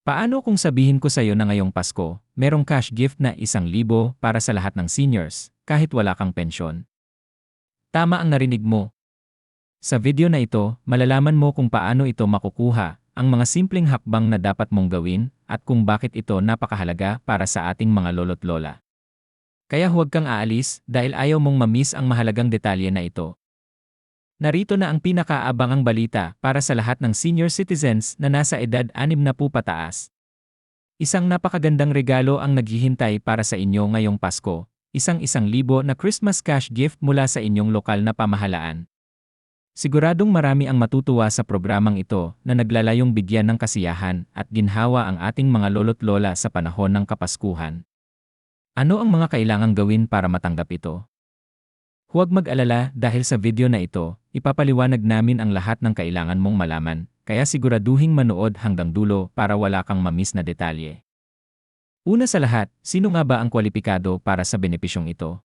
Paano kung sabihin ko sa'yo na ngayong Pasko, merong cash gift na 1,000 para sa lahat ng seniors, kahit wala kang pensyon? Tama ang narinig mo. Sa video na ito, malalaman mo kung paano ito makukuha, ang mga simpleng hakbang na dapat mong gawin, at kung bakit ito napakahalaga para sa ating mga lolo't lola. Kaya huwag kang aalis dahil ayaw mong mamiss ang mahalagang detalye na ito. Narito na ang pinakaabangang balita para sa lahat ng senior citizens na nasa edad 60 pataas. Isang napakagandang regalo ang naghihintay para sa inyo ngayong Pasko, isang 1,000 na Christmas cash gift mula sa inyong lokal na pamahalaan. Siguradong marami ang matutuwa sa programang ito na naglalayong bigyan ng kasiyahan at ginhawa ang ating mga lolo't lola sa panahon ng Kapaskuhan. Ano ang mga kailangang gawin para matanggap ito? Huwag mag-alala dahil sa video na ito, ipapaliwanag namin ang lahat ng kailangan mong malaman, kaya siguraduhing manood hanggang dulo para wala kang mamiss na detalye. Una sa lahat, sino nga ba ang kwalipikado para sa benepisyong ito?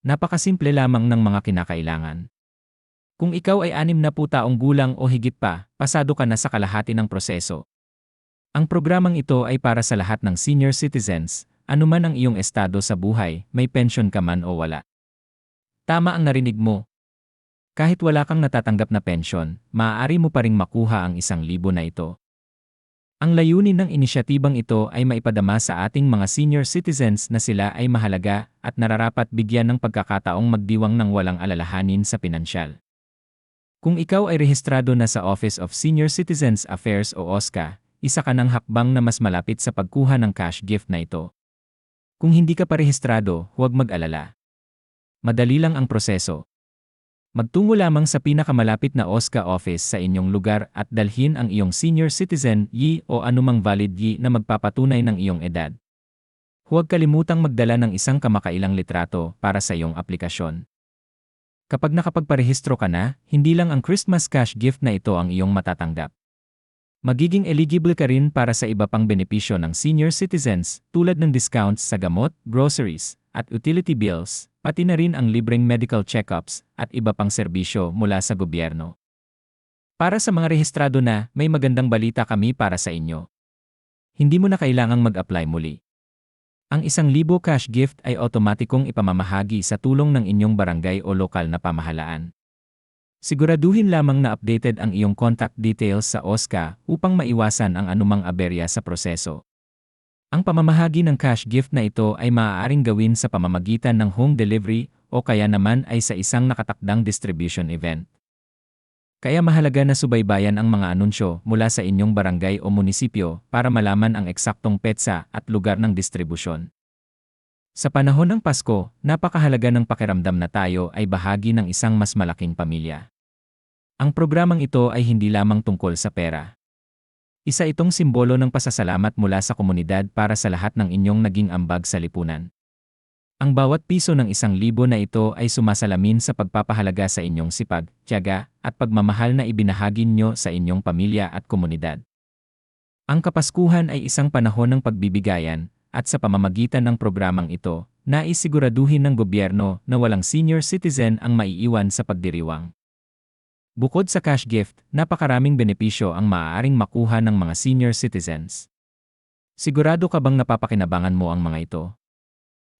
Napakasimple lamang ng mga kinakailangan. Kung ikaw ay 60 taong gulang o higit pa, pasado ka na sa kalahati ng proseso. Ang programang ito ay para sa lahat ng senior citizens, anuman ang iyong estado sa buhay, may pensyon ka man o wala. Tama ang narinig mo. Kahit wala kang natatanggap na pensyon, maaari mo pa ring makuha ang 1,000 na ito. Ang layunin ng inisyatibang ito ay maipadama sa ating mga senior citizens na sila ay mahalaga at nararapat bigyan ng pagkakataong magdiwang ng walang alalahanin sa pinansyal. Kung ikaw ay rehistrado na sa Office of Senior Citizens Affairs o OSCA, isa ka ng hakbang na mas malapit sa pagkuha ng cash gift na ito. Kung hindi ka pa rehistrado, huwag mag-alala. Madali lang ang proseso. Magtungo lamang sa pinakamalapit na OSCA office sa inyong lugar at dalhin ang iyong senior citizen ID o anumang valid ID na magpapatunay ng iyong edad. Huwag kalimutang magdala ng isang kamakailang litrato para sa iyong aplikasyon. Kapag nakapagparehistro ka na, hindi lang ang Christmas cash gift na ito ang iyong matatanggap. Magiging eligible ka rin para sa iba pang benepisyo ng senior citizens tulad ng discounts sa gamot, groceries, at utility bills, pati na rin ang libreng medical checkups at iba pang serbisyo mula sa gobyerno. Para sa mga rehistrado na, may magandang balita kami para sa inyo. Hindi mo na kailangang mag-apply muli. Ang 1,000 cash gift ay otomatikong ipamamahagi sa tulong ng inyong barangay o lokal na pamahalaan. Siguraduhin lamang na updated ang iyong contact details sa OSCA upang maiwasan ang anumang aberya sa proseso. Ang pamamahagi ng cash gift na ito ay maaaring gawin sa pamamagitan ng home delivery o kaya naman ay sa isang nakatakdang distribution event. Kaya mahalaga na subaybayan ang mga anunsyo mula sa inyong barangay o munisipyo para malaman ang eksaktong petsa at lugar ng distribusyon. Sa panahon ng Pasko, napakahalaga ng pakiramdam na tayo ay bahagi ng isang mas malaking pamilya. Ang programang ito ay hindi lamang tungkol sa pera. Isa itong simbolo ng pasasalamat mula sa komunidad para sa lahat ng inyong naging ambag sa lipunan. Ang bawat piso ng 1,000 na ito ay sumasalamin sa pagpapahalaga sa inyong sipag, tiyaga, at pagmamahal na ibinahagi nyo sa inyong pamilya at komunidad. Ang Kapaskuhan ay isang panahon ng pagbibigayan, at sa pamamagitan ng programang ito, naisiguraduhin ng gobyerno na walang senior citizen ang maiiwan sa pagdiriwang. Bukod sa cash gift, napakaraming benepisyo ang maaaring makuha ng mga senior citizens. Sigurado ka bang napapakinabangan mo ang mga ito?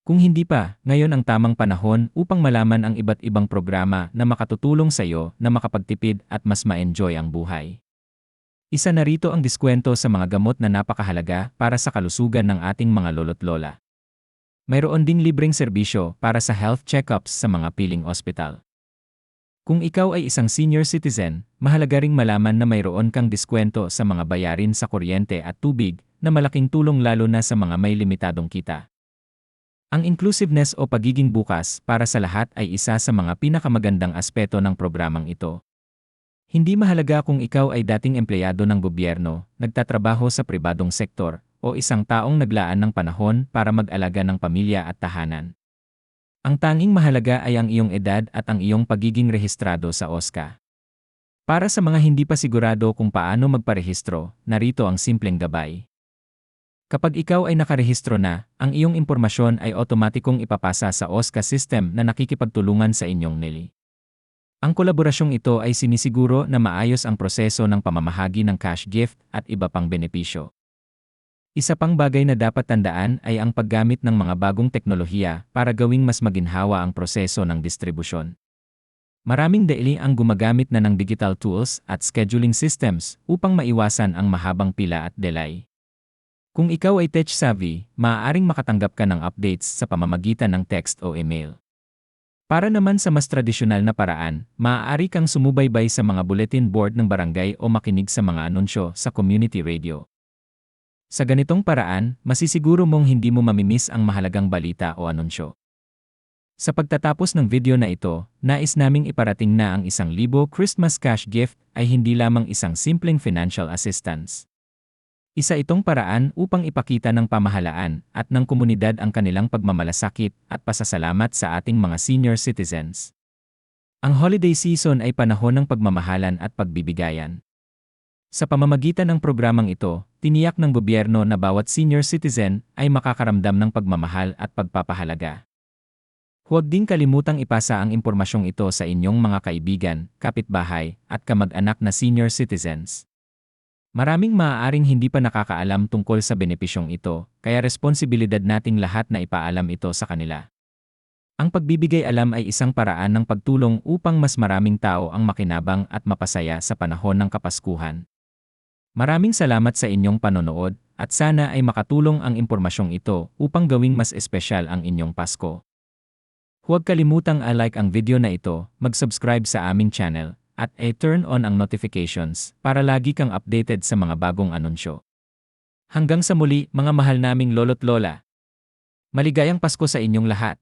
Kung hindi pa, ngayon ang tamang panahon upang malaman ang iba't ibang programa na makatutulong sa iyo na makapagtipid at mas ma-enjoy ang buhay. Isa na rito ang diskwento sa mga gamot na napakahalaga para sa kalusugan ng ating mga lolo't lola. Mayroon ding libreng serbisyo para sa health checkups sa mga piling ospital. Kung ikaw ay isang senior citizen, mahalaga ring malaman na mayroon kang diskwento sa mga bayarin sa kuryente at tubig na malaking tulong lalo na sa mga may limitadong kita. Ang inclusiveness o pagiging bukas para sa lahat ay isa sa mga pinakamagandang aspeto ng programang ito. Hindi mahalaga kung ikaw ay dating empleyado ng gobyerno, nagtatrabaho sa pribadong sektor, o isang taong naglaan ng panahon para mag-alaga ng pamilya at tahanan. Ang tanging mahalaga ay ang iyong edad at ang iyong pagiging rehistrado sa OSCA. Para sa mga hindi pa sigurado kung paano magparehistro, narito ang simpleng gabay. Kapag ikaw ay nakarehistro na, ang iyong impormasyon ay otomatikong ipapasa sa OSCA system na nakikipagtulungan sa inyong NELI. Ang kolaborasyong ito ay sinisiguro na maayos ang proseso ng pamamahagi ng cash gift at iba pang benepisyo. Isa pang bagay na dapat tandaan ay ang paggamit ng mga bagong teknolohiya para gawing mas maginhawa ang proseso ng distribusyon. Maraming daili ang gumagamit na ng digital tools at scheduling systems upang maiwasan ang mahabang pila at delay. Kung ikaw ay tech-savvy, maaaring makatanggap ka ng updates sa pamamagitan ng text o email. Para naman sa mas tradisyonal na paraan, maaari kang sumubaybay sa mga bulletin board ng barangay o makinig sa mga anunsyo sa community radio. Sa ganitong paraan, masisiguro mong hindi mo mamimiss ang mahalagang balita o anunsyo. Sa pagtatapos ng video na ito, nais naming iparating na ang 1,000 Christmas cash gift ay hindi lamang isang simpleng financial assistance. Isa itong paraan upang ipakita ng pamahalaan at ng komunidad ang kanilang pagmamalasakit at pasasalamat sa ating mga senior citizens. Ang holiday season ay panahon ng pagmamahalan at pagbibigayan. Sa pamamagitan ng programang ito, tiniyak ng gobyerno na bawat senior citizen ay makakaramdam ng pagmamahal at pagpapahalaga. Huwag ding kalimutang ipasa ang impormasyong ito sa inyong mga kaibigan, kapitbahay, at kamag-anak na senior citizens. Maraming maaaring hindi pa nakakaalam tungkol sa benepisyong ito, kaya responsibilidad nating lahat na ipaalam ito sa kanila. Ang pagbibigay alam ay isang paraan ng pagtulong upang mas maraming tao ang makinabang at mapasaya sa panahon ng Kapaskuhan. Maraming salamat sa inyong panonood, at sana ay makatulong ang impormasyong ito upang gawing mas espesyal ang inyong Pasko. Huwag kalimutang i-like ang video na ito, mag-subscribe sa aming channel, at i-turn on ang notifications para lagi kang updated sa mga bagong anunsyo. Hanggang sa muli, mga mahal naming lolo't lola. Maligayang Pasko sa inyong lahat.